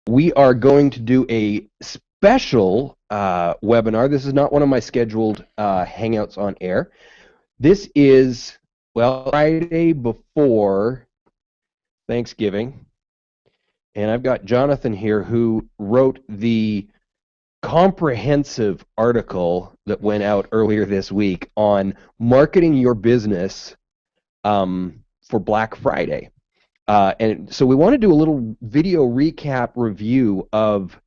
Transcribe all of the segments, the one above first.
We are going to do a special webinar. This is not one of my scheduled Hangouts on air. This is, well, Friday before Thanksgiving. And I've got Jonathan here who wrote the comprehensive article that went out earlier this week on marketing your business for Black Friday. And so we want to do a little video recap review of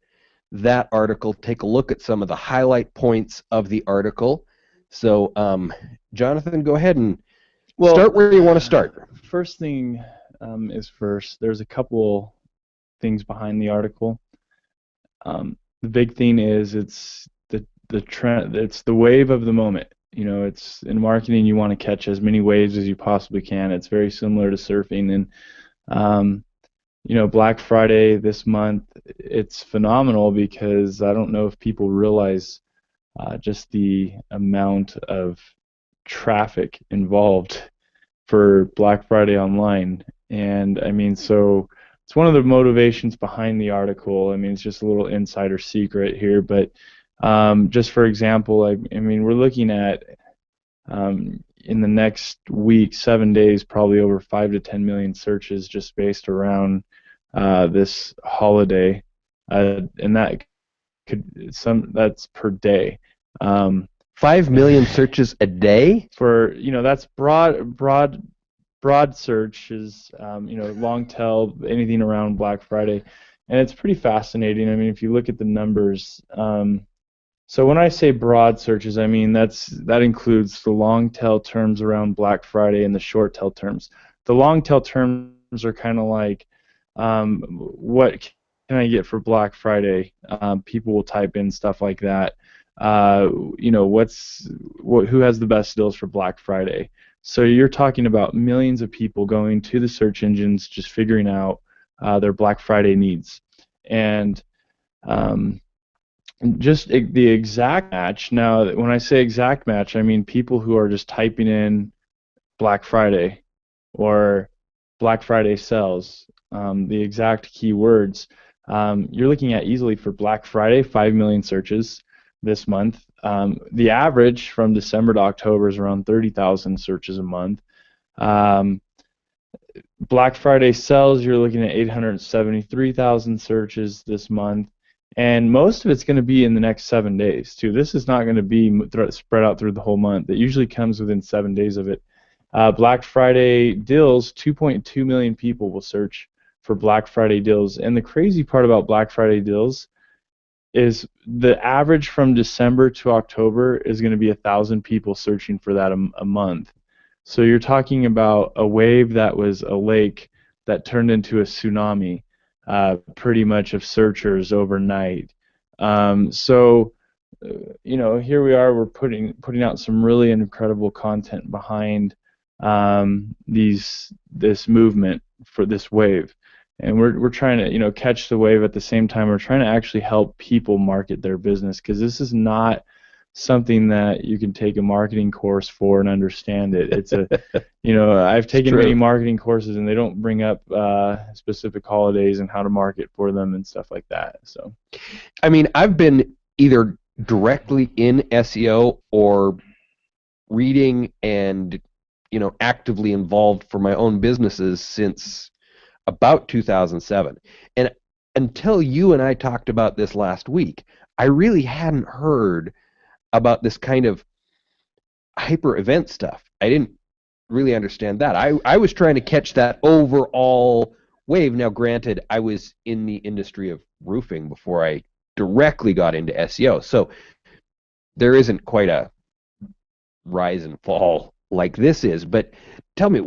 that article, take a look at some of the highlight points of the article. So, Jonathan, go ahead and start where you want to start. First thing is first. There's a couple things behind the article. The big thing is it's the trend. It's the wave of the moment. You know, it's in marketing. You want to catch as many waves as you possibly can. It's very similar to surfing, and you know, Black Friday this month, it's phenomenal because I don't know if people realize just the amount of traffic involved for Black Friday online. And I mean, so it's one of the motivations behind the article. I mean, it's just a little insider secret here, but just for example, I mean, we're looking at in the next week, 7 days, probably over 5 to 10 million searches just based around this holiday, and that's per day. 5 million searches a day? For, you know, that's broad search is, you know, long tail, anything around Black Friday, and it's pretty fascinating. I mean, if you look at the numbers, so when I say broad searches, I mean that includes the long tail terms around Black Friday and the short tail terms. The long tail terms are kind of like, what can I get for Black Friday? People will type in stuff like that. You know, who has the best deals for Black Friday? So you're talking about millions of people going to the search engines, just figuring out their Black Friday needs, and just the exact match. Now, when I say exact match, I mean people who are just typing in Black Friday or Black Friday sales, the exact keywords. You're looking at easily for Black Friday, 5 million searches this month. The average from December to October is around 30,000 searches a month. Black Friday sales, you're looking at 873,000 searches this month, and most of it's going to be in the next 7 days too. This is not going to be spread out through the whole month. It usually comes within 7 days of it. Black Friday deals, 2.2 million people will search for Black Friday deals, and the crazy part about Black Friday deals is the average from December to October is going to be 1,000 people searching for that a month. So you're talking about a wave that was a lake that turned into a tsunami, pretty much, of searchers overnight. So you know, here we are. We're putting out some really incredible content behind this movement for this wave. And we're trying to, you know, catch the wave at the same time. We're trying to actually help people market their business, because this is not something that you can take a marketing course for and understand it. It's a, you know, I've taken many marketing courses and they don't bring up specific holidays and how to market for them and stuff like that. So, I mean, I've been either directly in SEO or reading and, you know, actively involved for my own businesses since about 2007. And until you and I talked about this last week, I really hadn't heard about this kind of hyper event stuff. I didn't really understand that. I was trying to catch that overall wave. Now, granted, I was in the industry of roofing before I directly got into SEO, so there isn't quite a rise and fall like this is. But tell me,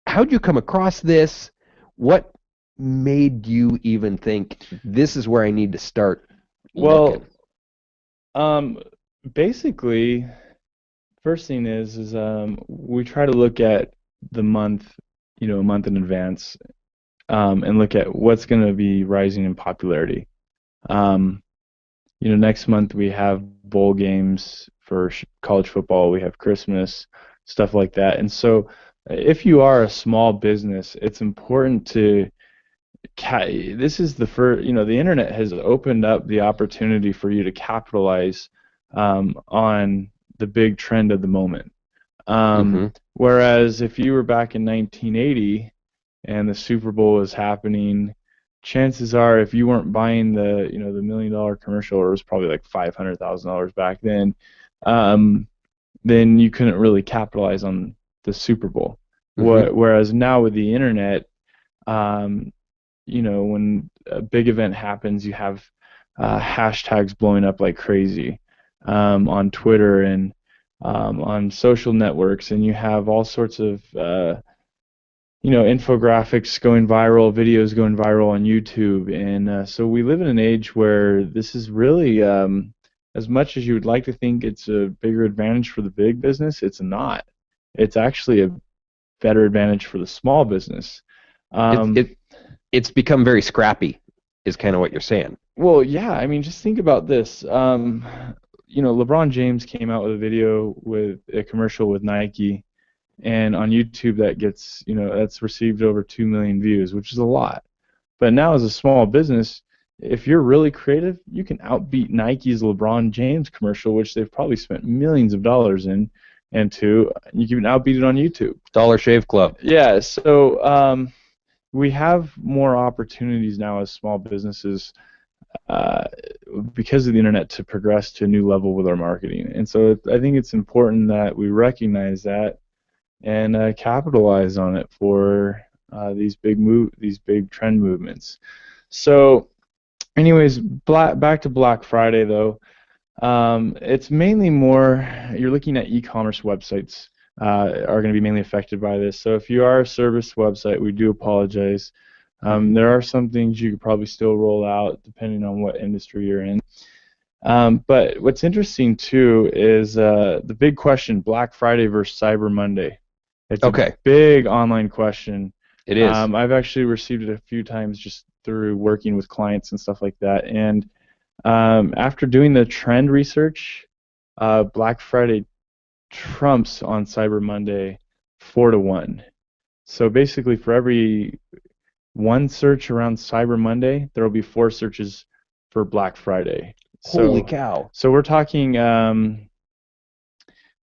how'd you come across this? What made you even think this is where I need to start looking? Well, basically, first thing is we try to look at the month, you know, a month in advance, and look at what's going to be rising in popularity. You know, next month we have bowl games for college football. We have Christmas, stuff like that. And so if you are a small business, it's important to This is the first, the internet has opened up the opportunity for you to capitalize on the big trend of the moment. Mm-hmm. Whereas if you were back in 1980 and the Super Bowl was happening, chances are if you weren't buying the $1 million commercial, or it was probably like $500,000 back um, then you couldn't really capitalize on the Super Bowl. Mm-hmm. Whereas now with the internet, um, when a big event happens, you have hashtags blowing up like crazy on Twitter and on social networks, and you have all sorts of infographics going viral, videos going viral on YouTube, and so we live in an age where this is really, as much as you would like to think it's a bigger advantage for the big business, it's not. It's actually a better advantage for the small business. It Um, it it's become very scrappy, is kind of what you're saying. Well, yeah, I mean, just think about this. LeBron James came out with a video with a commercial with Nike, and on YouTube that's received over 2 million views, which is a lot. But now as a small business, if you're really creative, you can outbeat Nike's LeBron James commercial, which they've probably spent millions of dollars into. You can outbeat it on YouTube. Dollar Shave Club. Yeah, so we have more opportunities now as small businesses uh, because of the internet to progress to a new level with our marketing. And so I think it's important that we recognize that and capitalize on it for these big trend movements. So, anyways, back to Black Friday though. It's mainly more you're looking at e-commerce websites are going to be mainly affected by this. So if you are a service website, we do apologize. There are some things you could probably still roll out depending on what industry you're in. But what's interesting too is the big question: Black Friday versus Cyber Monday. It's a Okay, big online question. it is. I've actually received it a few times just through working with clients and stuff like that. And after doing the trend research, Black Friday trumps on Cyber Monday 4-1. So basically, for every one search around Cyber Monday, there will be four searches for Black Friday. Holy So, cow. so we're talking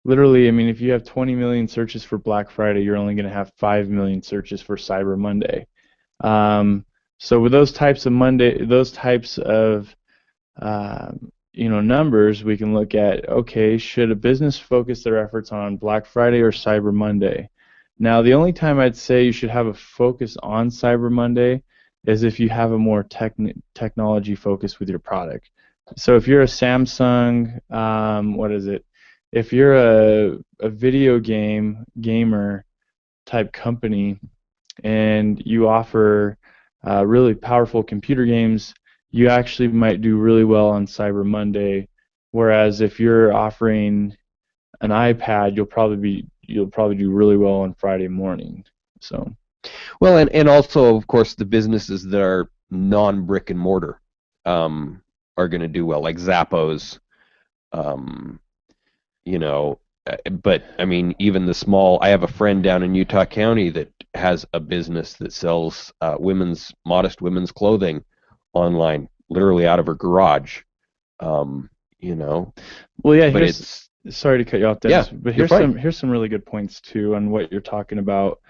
literally. I mean, if you have 20 million searches for Black Friday, you're only going to have 5 million searches for Cyber Monday. Um, so with those types of numbers, we can look at, okay, should a business focus their efforts on Black Friday or Cyber Monday? Now, the only time I'd say you should have a focus on Cyber Monday is if you have a more technology focus with your product. So if you're a Samsung, what is it? If you're a video gamer type company and you offer really powerful computer games, you actually might do really well on Cyber Monday. Whereas if you're offering an iPad, you'll probably do really well on Friday morning. So Well, and also, of course, the businesses that are non-brick and mortar are going to do well, like Zappos, um, you know. But I mean, even the small. I have a friend down in Utah County that has a business that sells modest women's clothing online, literally out of her garage. Um, you know, well, yeah. but Here's it's Sorry to cut you off, yeah, Dennis, but you're fine. here's some really good points too on what you're talking about.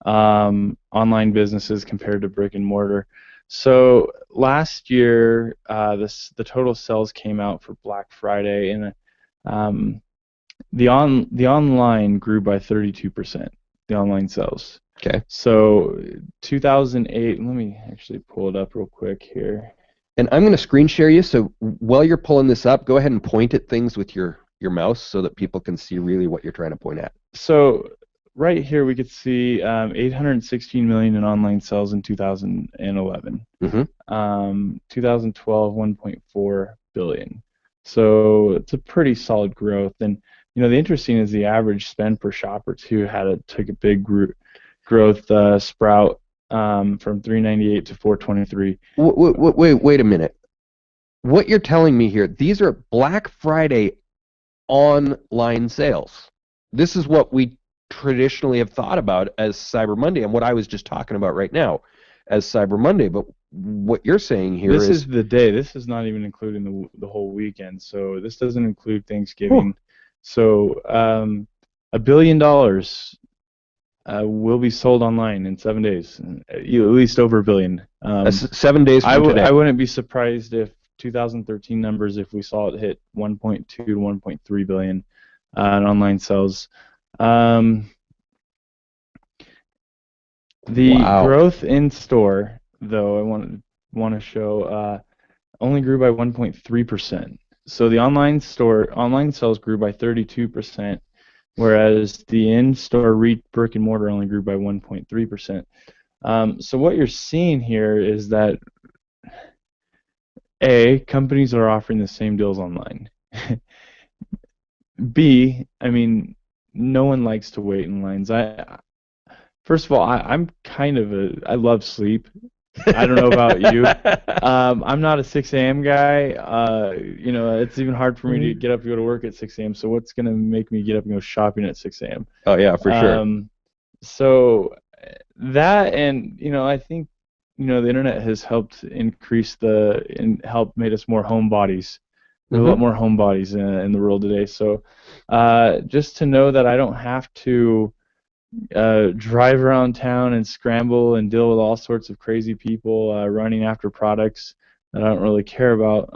Online businesses compared to brick and mortar. So last year, the total sales came out for Black Friday, and um, the online grew by 32%. The online sales. Okay. So 2008. Let me actually pull it up real quick here. And I'm going to screen share you. So while you're pulling this up, go ahead and point at things with your mouse so that people can see really what you're trying to point at. So right here we could see 816 million in online sales in 2011. Mm-hmm. 2012, 1.4 billion. So it's a pretty solid growth. And the interesting is the average spend per shopper too took a big growth sprout from 398 to 423. Wait a minute. What you're telling me here, these are Black Friday online sales. This is what we traditionally have thought about as Cyber Monday and what I was just talking about right now. as Cyber Monday. But what you're saying here This is, is the day. This is not even including the whole weekend. So this doesn't include whew, Thanksgiving. So $1 billion will be sold online in 7 days, at least over a billion. that's 7 days from I today. wouldn't be surprised if 2013 numbers, if we saw it hit 1.2 to 1.3 billion in online sales. Um, the Wow. growth in store, though, I want to show only grew by 1.3%. So the online sales grew by 32%, whereas the in-store brick and mortar only grew by 1.3%. So what you're seeing here is that A, companies are offering the same deals online. B, I mean, no one likes to wait in lines. First of all, I'm kind of I love sleep. I don't know about you. I'm not a 6 a.m. guy. It's even hard for me to get up and go to work at 6 a.m. So what's gonna make me get up and go shopping at 6 a.m.? Oh yeah, for sure. So that, and I think the internet has helped helped made us more homebodies. There's a lot Hmm. more homebodies in the world today. So just to know that I don't have to drive around town and scramble and deal with all sorts of crazy people running after products that I don't really care about.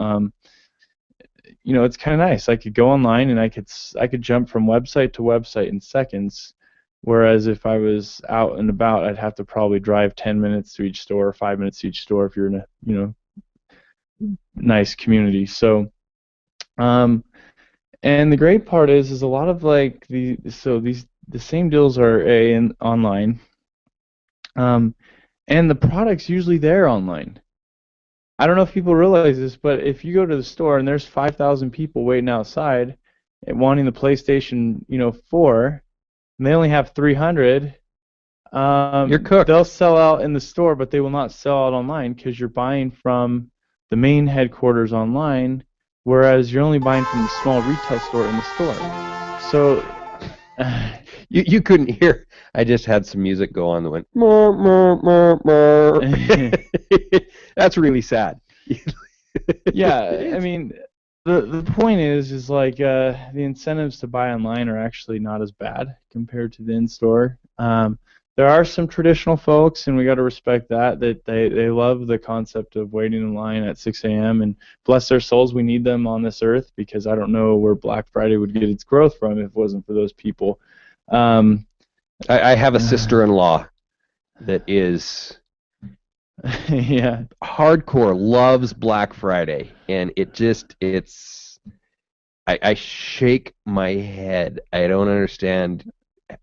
It's kind of nice. I could go online and I could jump from website to website in seconds, whereas if I was out and about, I'd have to probably drive 10 minutes to each store, 5 minutes to each store if you're in a nice community. So and the great part is a lot of like the same deals are online, um, and the product's usually there online. I don't know if people realize this, but if you go to the store and there's 5,000 people waiting outside and wanting the PlayStation, 4, and they only have 300, You're cooked. they'll sell out in the store, but they will not sell out online because you're buying from the main headquarters online, whereas you're only buying from the small retail store in the store. So, You couldn't hear. I just had some music go on that went. "Mer, mer, mer, mer." That's really sad. yeah, I mean, the point is like the incentives to buy online are actually not as bad compared to the in-store. There are some traditional folks, and we got to respect that they love the concept of waiting in line at 6 a.m. and bless their souls, we need them on this earth because I don't know where Black Friday would get its growth from if it wasn't for those people. Um, I have a sister-in-law that is yeah. hardcore, loves Black Friday, and I shake my head. I don't understand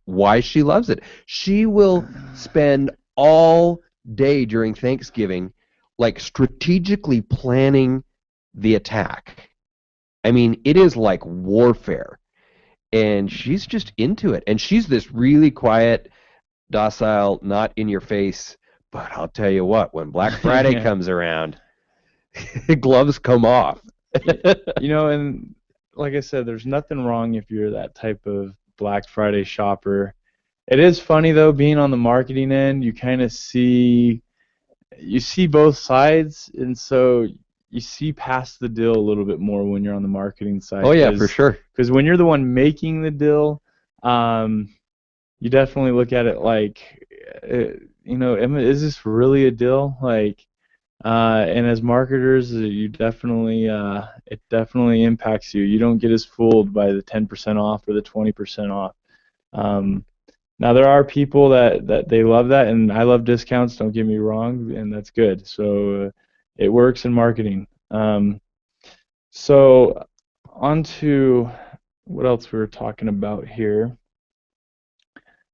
why she loves it. She will spend all day during Thanksgiving, like strategically planning the attack. I mean, it is like warfare, and she's just into it. And she's this really quiet, docile, not in your face. But I'll tell you what, when Black Friday Yeah. comes around, gloves come off. And like I said, there's nothing wrong if you're that type of Black Friday shopper. It is funny though, being on the marketing end, you see both sides, and so you see past the deal a little bit more when you're on the marketing side. Oh yeah, for sure. Because when you're the one making the deal, you definitely look at it like, is this really a deal? Like, and as marketers, it definitely impacts you. You don't get as fooled by the 10% off or the 20% off. Now there are people that they love that, and I love discounts. Don't get me wrong, and that's good. So it works in marketing. So on to what else we were talking about here.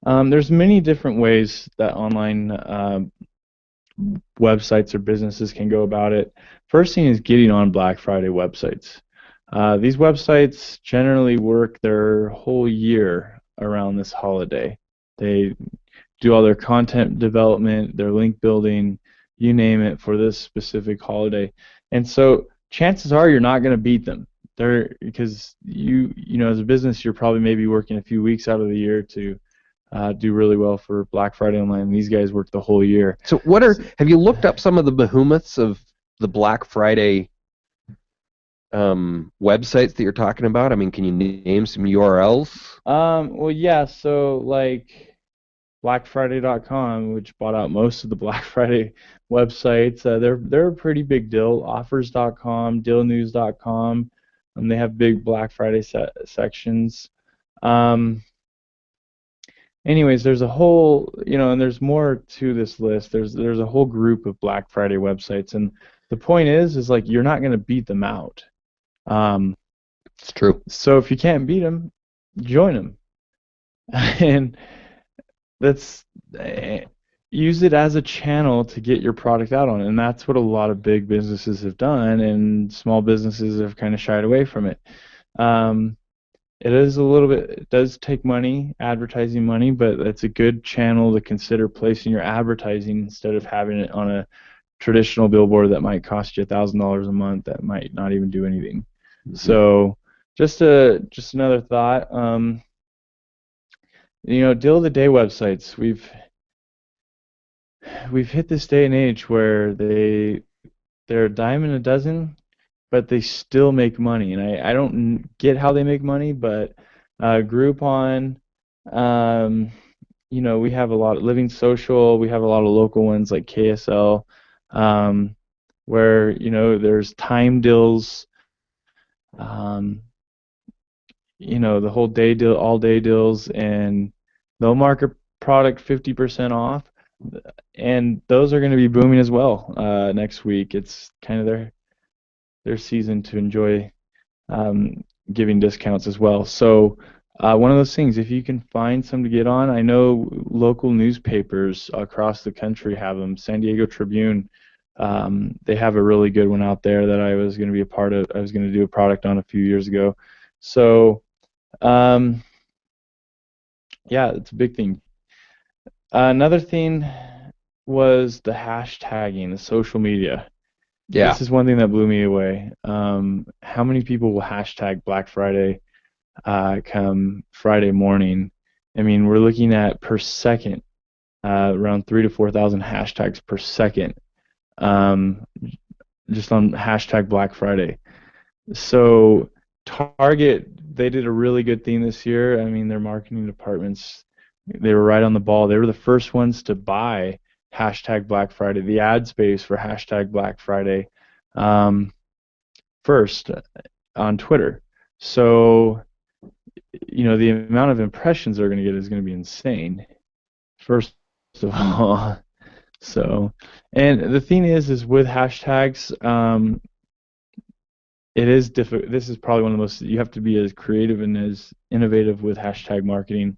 There's many different ways that online websites or businesses can go about it. First thing is getting on Black Friday websites. These websites generally work their whole year around this holiday. They do all their content development, their link building, you name it, for this specific holiday. And so chances are you're not going to beat them. Because as a business, you're probably maybe working a few weeks out of the year to do really well for Black Friday online. These guys work the whole year. So have you looked up some of the behemoths of the Black Friday websites that you're talking about? I mean, can you name some URLs? Well, yeah, so like BlackFriday.com, which bought out most of the Black Friday websites, they're a pretty big deal. Offers.com, DealNews.com, they have big Black Friday sections. Um, Anyways, there's a whole, and there's more to this list. There's a whole group of Black Friday websites, and the point is like you're not going to beat them out. Um, It's true. so if you can't beat them, join them, and that's use it as a channel to get your product out on, and that's what a lot of big businesses have done, and small businesses have kind of shied away from it. Um, it does take money, advertising money, but it's a good channel to consider placing your advertising instead of having it on a traditional billboard that might cost you $1,000 a month that might not even do anything. Mm-hmm. So just another thought. Deal of the day websites. We've hit this day and age where they're a dime a dozen, but they still make money, and I don't get how they make money, but Groupon, we have a lot of Living Social, we have a lot of local ones like KSL, where there's time deals, the whole day deal, all day deals, and they'll mark a product 50% off, and those are going to be booming as well next week. It's kind of their season to enjoy giving discounts as well. So one of those things, if you can find some to get on, I know local newspapers across the country have them. San Diego Tribune, they have a really good one out there that I was going to be a part of. I was going to do a product on a few years ago. So yeah, it's a big thing. Another thing was the hashtagging, the social media. Yeah. This is one thing that blew me away. How many people will hashtag Black Friday come Friday morning? I mean, we're looking at per second, around 3,000 to 4,000 hashtags per second, just on hashtag Black Friday. So Target, they did a really good thing this year. I mean, their marketing departments, they were right on the ball. They were the first ones to buy hashtag Black Friday, the ad space for hashtag Black Friday, first on Twitter. So, the amount of impressions they're going to get is going to be insane, first of all. So, and the thing is with hashtags, it is difficult. This is probably one of the most, you have to be as creative and as innovative with hashtag marketing.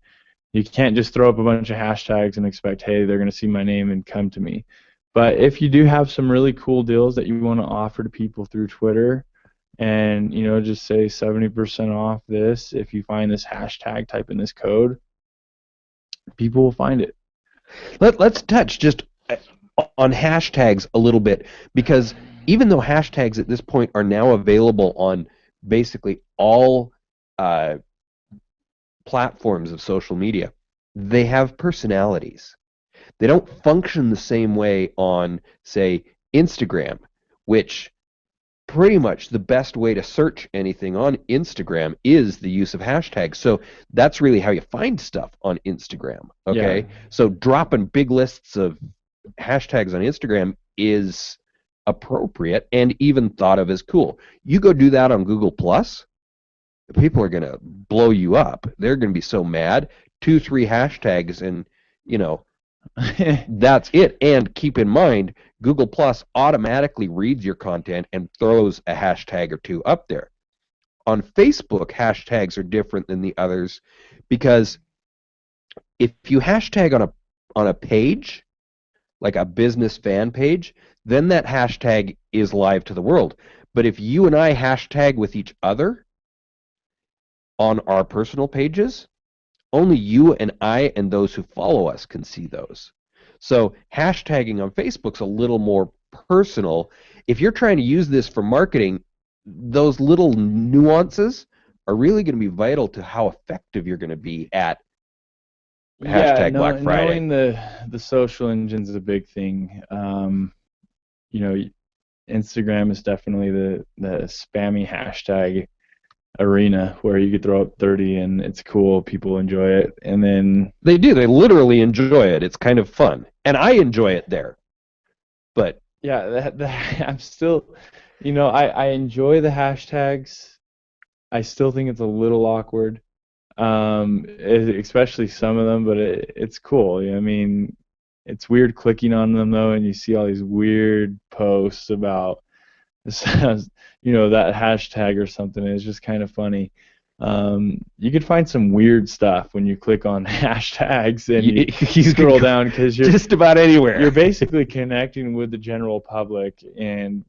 You can't just throw up a bunch of hashtags and expect, hey, they're going to see my name and come to me. But if you do have some really cool deals that you want to offer to people through Twitter, and just say 70% off this, if you find this hashtag, type in this code, people will find it. Let's touch just on hashtags a little bit, because even though hashtags at this point are now available on basically all platforms of social media, they have personalities. They don't function the same way on, say, Instagram, which pretty much the best way to search anything on Instagram is the use of hashtags. So that's really how you find stuff on Instagram. Okay? Yeah. So dropping big lists of hashtags on Instagram is appropriate and even thought of as cool. You go do that on Google Plus, people are going to blow you up. They're going to be so mad. 2-3 hashtags and, that's it. And keep in mind, Google Plus automatically reads your content and throws a hashtag or two up there. On Facebook, hashtags are different than the others because if you hashtag on a page, like a business fan page, then that hashtag is live to the world. But if you and I hashtag with each other on our personal pages, only you and I and those who follow us can see those. So hashtagging on Facebook's a little more personal. If you're trying to use this for marketing, those little nuances are really going to be vital to how effective you're going to be at Yeah, hashtag Black Friday. knowing the social engines is a big thing. You know, Instagram is definitely the spammy hashtag arena where you could throw up 30 and it's cool, people enjoy it, and then They do. They literally enjoy it. It's kind of fun, and I enjoy it there. But yeah, I'm still, I enjoy the hashtags. I still think it's a little awkward, especially some of them, but it's cool. I mean, it's weird clicking on them though, and you see all these weird posts about that hashtag or something. It's just kind of funny. You could find some weird stuff when you click on hashtags and you scroll down because you're just about anywhere. You're basically connecting with the general public, and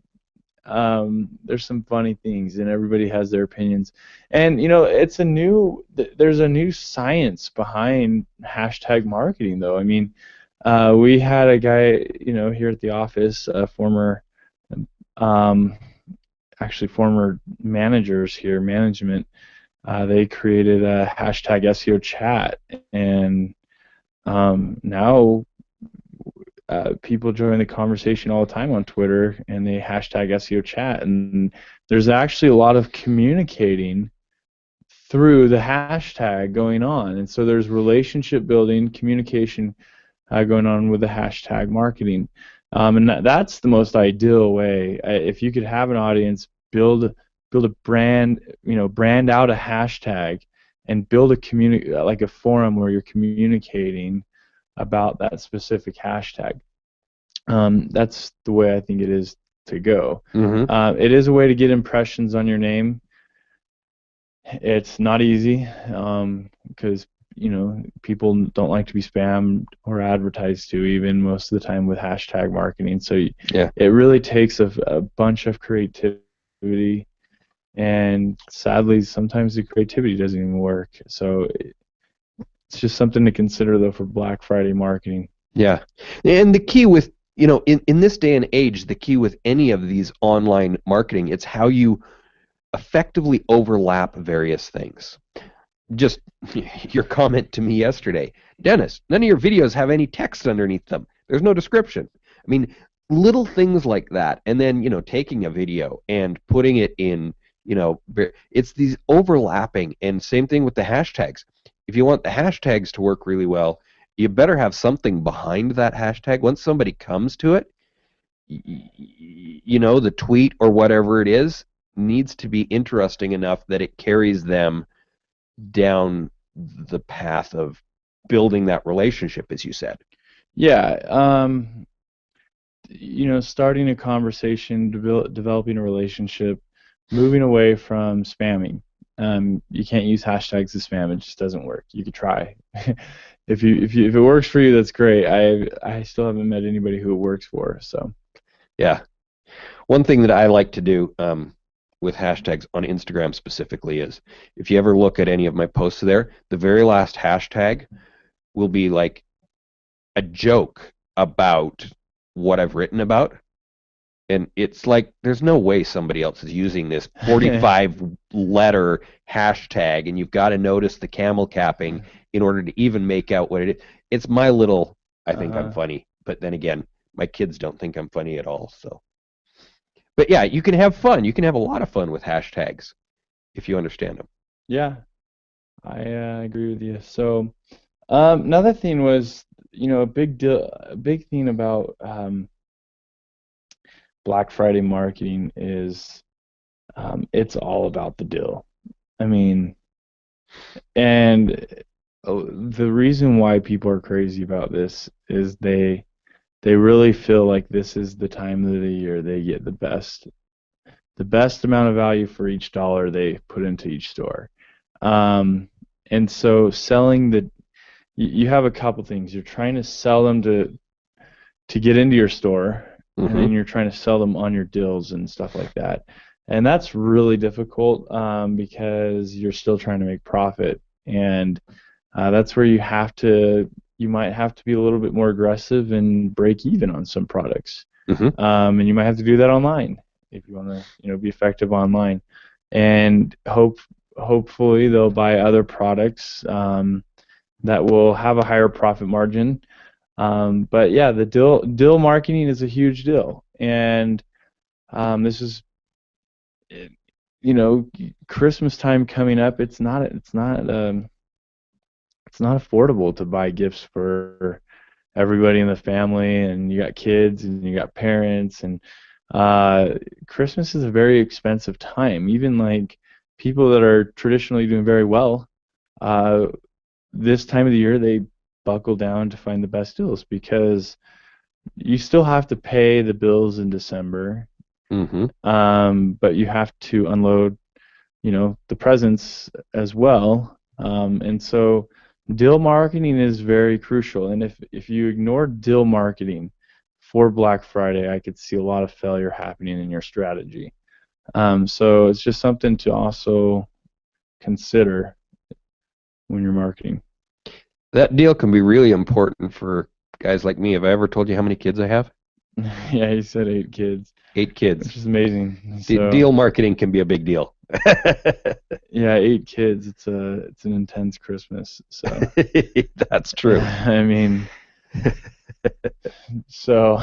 there's some funny things, and everybody has their opinions. And there's a new science behind hashtag marketing, though. I mean, we had a guy, here at the office, um, actually former managers here, management. They created a hashtag SEO chat, and now people join the conversation all the time on Twitter, and they hashtag SEO chat, and there's actually a lot of communicating through the hashtag going on, and so there's relationship building, communication going on with the hashtag marketing, and that's the most ideal way. If you could have an audience, build a brand, brand out a hashtag, and build a community, like a forum where you're communicating about that specific hashtag. That's the way I think it is to go. Mm-hmm. It is a way to get impressions on your name. It's not easy because people don't like to be spammed or advertised to, even most of the time with hashtag marketing. So Yeah. it really takes a bunch of creativity, and sadly sometimes the creativity doesn't even work. So it's just something to consider though for Black Friday marketing. Yeah. And the key with, in this day and age, the key with any of these online marketing, it's how you effectively overlap various things. Just your comment to me yesterday, Dennis, none of your videos have any text underneath them. There's no description. I mean, little things like that. And then, taking a video and putting it in, it's these overlapping, and same thing with the hashtags. If you want the hashtags to work really well, you better have something behind that hashtag. Once somebody comes to it, the tweet or whatever it is needs to be interesting enough that it carries them down the path of building that relationship, as you said. Yeah, starting a conversation, developing a relationship, moving away from spamming. You can't use hashtags to spam; it just doesn't work. You could try. If it works for you, that's great. I still haven't met anybody who it works for. So. Yeah. One thing that I like to do with hashtags on Instagram specifically is, if you ever look at any of my posts there, the very last hashtag will be like a joke about what I've written about. And it's like, there's no way somebody else is using this 45-letter hashtag, and you've got to notice the camel capping in order to even make out what it is. It's my little, I think I'm funny. But then again, my kids don't think I'm funny at all. So. But yeah, you can have fun. You can have a lot of fun with hashtags if you understand them. Yeah, I agree with you. So another thing was, a big thing about Black Friday marketing is it's all about the deal. I mean, and the reason why people are crazy about this is they really feel like this is the time of the year they get the best amount of value for each dollar they put into each store. And so selling you have a couple things. You're trying to sell them to get into your store, and then you're trying to sell them on your deals and stuff like that. And that's really difficult because you're still trying to make profit, and that's where you might have to be a little bit more aggressive and break even on some products. And you might have to do that online if you want to be effective online. And hopefully they'll buy other products that will have a higher profit margin. But yeah, the deal marketing is a huge deal, and this is, you know, Christmas time coming up. It's not affordable to buy gifts for everybody in the family, and you got kids and you got parents, and uh, Christmas is a very expensive time. Even like people that are traditionally doing very well, uh, this time of the year they buckle down to find the best deals because you still have to pay the bills in December, Mm-hmm. but you have to unload, you know, the presents as well. And so deal marketing is very crucial. And if you ignore deal marketing for Black Friday, I could see a lot of failure happening in your strategy. So it's just something to also consider when you're marketing. That deal can be really important for guys like me. Have I ever told you how many kids I have? Yeah, you said 8 kids, 8 kids. which is amazing. So Deal marketing can be a big deal. yeah, 8 kids. It's an intense Christmas. So That's true. I mean, so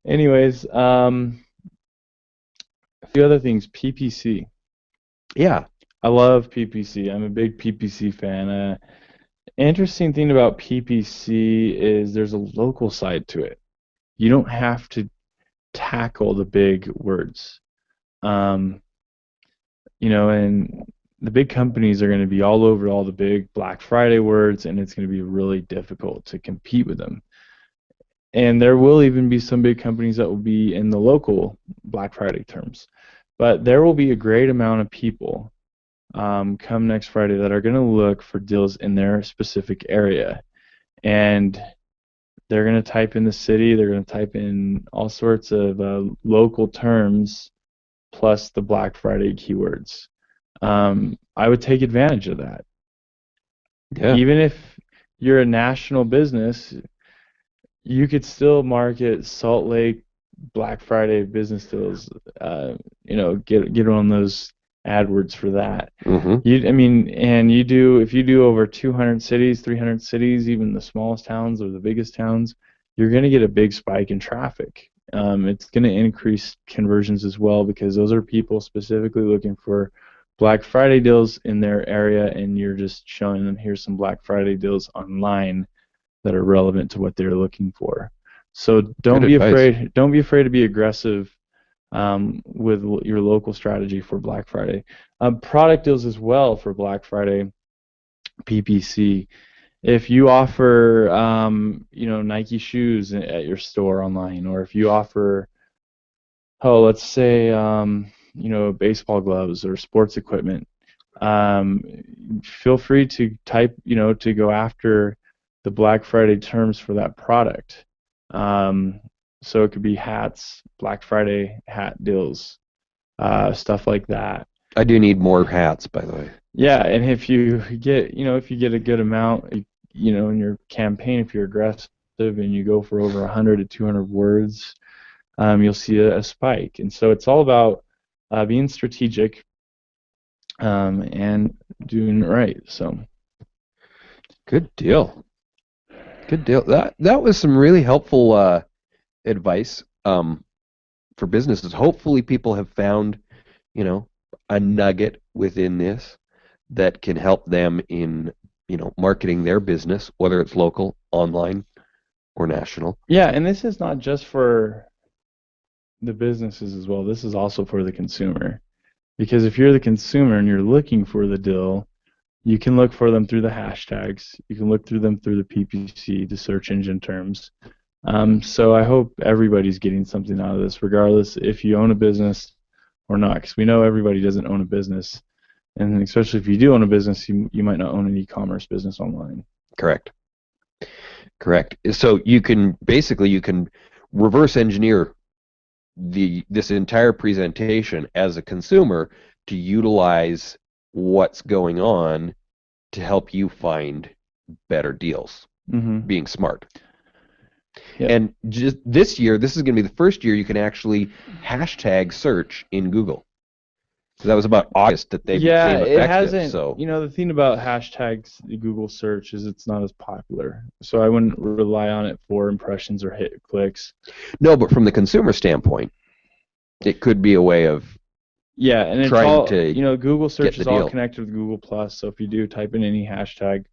anyways, a few other things. PPC. Yeah. I love PPC. I'm a big PPC fan. Interesting thing about PPC is there's a local side to it. You don't have to tackle the big words. Um, you know, and the big companies are going to be all over all the big Black Friday words, and it's going to be really difficult to compete with them. And there will even be some big companies that will be in the local Black Friday terms. But there will be a great amount of people come next Friday that are going to look for deals in their specific area. And they're going to type in the city, they're going to type in all sorts of local terms plus the Black Friday keywords. I would take advantage of that. Yeah. Even if you're a national business, you could still market Salt Lake Black Friday business deals. You know, get on those AdWords for that. Mm-hmm. I mean, and you do if you do over 200 cities, 300 cities, even the smallest towns or the biggest towns, you're going to get a big spike in traffic. It's going to increase conversions as well because those are people specifically looking for Black Friday deals in their area, and you're just showing them here's some Black Friday deals online that are relevant to what they're looking for. So Good don't be advice. afraid. Don't be afraid to be aggressive with your local strategy for Black Friday. Product deals as well for Black Friday, PPC. If you offer, you know, Nike shoes at your store online, or if you offer, oh, let's say, you know, baseball gloves or sports equipment, um, feel free to type, you know, to go after the Black Friday terms for that product. Um, so it could be hats, Black Friday hat deals, stuff like that. I do need more hats, by the way. Yeah, and if you get, you know, if you get a good amount, you know, in your campaign, if you're aggressive and you go for over 100 to 200 words, you'll see a spike. And so it's all about being strategic and doing it right. So Good deal. Good deal. That was some really helpful advice for businesses. Hopefully, people have found, you know, a nugget within this that can help them in, you know, marketing their business, whether it's local, online, or national. yeah, and this is not just for the businesses as well. This is also for the consumer. Because if you're the consumer and you're looking for the deal, you can look for them through the hashtags. You can look through them through the PPC, the search engine terms. So I hope everybody's getting something out of this, regardless if you own a business or not. Because we know everybody doesn't own a business, and especially if you do own a business, you might not own an e-commerce business online. Correct. Correct. So you can reverse engineer this entire presentation as a consumer to utilize what's going on to help you find better deals, Mm-hmm. being smart. Yep. And just this year, this is going to be the first year you can actually hashtag search in Google. That was about August that they Yeah, became it effective. hasn't. So The thing about hashtags, the Google search, is it's not as popular. So I wouldn't rely on it for impressions or hit clicks. no, but from the consumer standpoint, it could be a way of Yeah, and it's trying all, to Google search the is all deal. connected with Google Plus. So if you do type in any hashtag,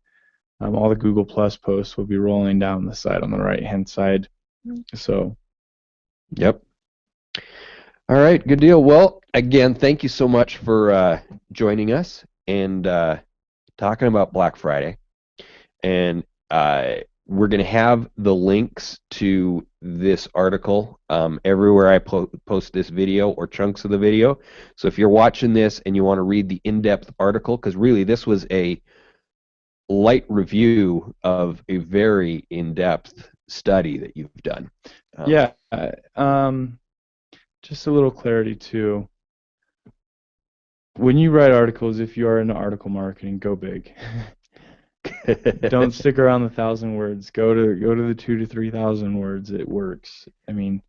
all the Google Plus posts will be rolling down the side on the right-hand side. So, Yep. All right, good deal. Well, again, thank you so much for joining us and talking about Black Friday. And we're going to have the links to this article everywhere I post this video or chunks of the video. So if you're watching this and you want to read the in-depth article, because really this was a light review of a very in-depth study that you've done. yeah, just a little clarity too. When you write articles, if you are into article marketing, go big. Don't stick around the 1,000 words. Go to the 2,000 to 3,000 words. It works. And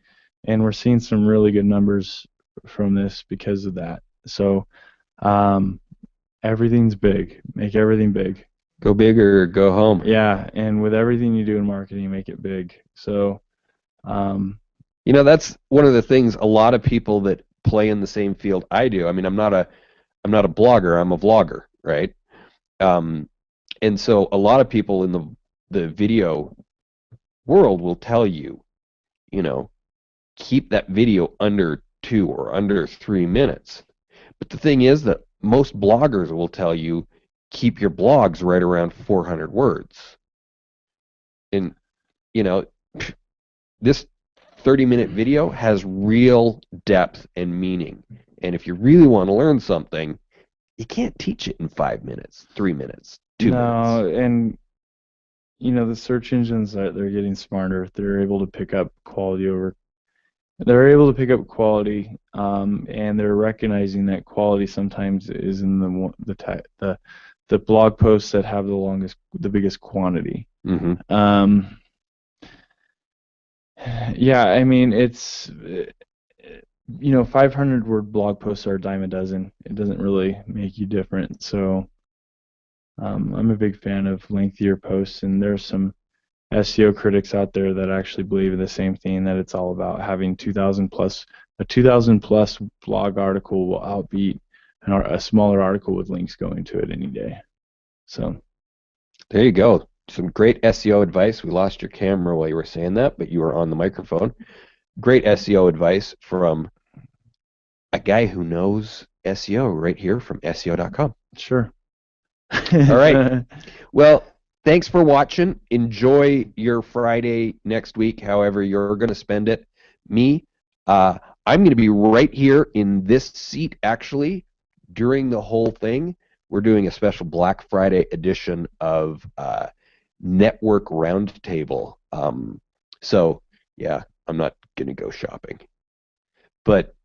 we're seeing some really good numbers from this because of that. So, everything's big. Make everything big. Go big or go home. Yeah, and with everything you do in marketing, make it big. So, that's one of the things a lot of people that play in the same field I do. I mean, I'm not a blogger. I'm a vlogger, right? And so a lot of people in the video world will tell you, keep that video under 2 or under 3 minutes. But the thing is that most bloggers will tell you keep your blogs right around 400 words. And this 30-minute video has real depth and meaning. And if you really want to learn something, you can't teach it in 5 minutes, 3 minutes, 2 minutes. No, and the search engines, they're getting smarter. They're able to pick up quality and they're recognizing that quality sometimes is in the blog posts that have the biggest quantity. Mm-hmm. Yeah, I mean, it's 500-word blog posts are a dime a dozen. It doesn't really make you different. So I'm a big fan of lengthier posts, and there's some SEO critics out there that actually believe in the same thing, that it's all about having 2,000 plus. A 2,000 plus blog article will outbeat a smaller article with links going to it any day. So there you go. Some great SEO advice. We lost your camera while you were saying that, but you were on the microphone. Great SEO advice from a guy who knows SEO right here from SEO.com. Sure. All right. Well, thanks for watching. Enjoy your Friday next week, however you're going to spend it. Me, I'm going to be right here in this seat, actually, during the whole thing. We're doing a special Black Friday edition of Network Roundtable. So, yeah, I'm not going to go shopping. But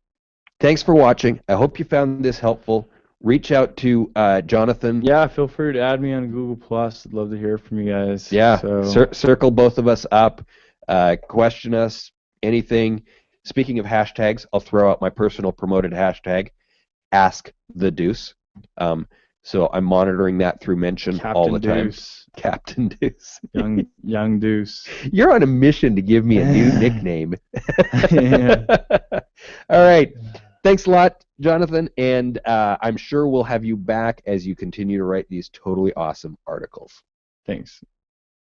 thanks for watching. I hope you found this helpful. Reach out to Jonathan. Yeah, feel free to add me on Google Plus. I'd love to hear from you guys. Yeah, so. Circle both of us up. Question us, anything. Speaking of hashtags, I'll throw out my personal promoted hashtag, #AskTheDeuce. So I'm monitoring that through mention Captain all the Deuce. time. Captain Deuce. Young Deuce. You're on a mission to give me a new nickname. All right. Thanks a lot, Jonathan, and I'm sure we'll have you back as you continue to write these totally awesome articles. Thanks.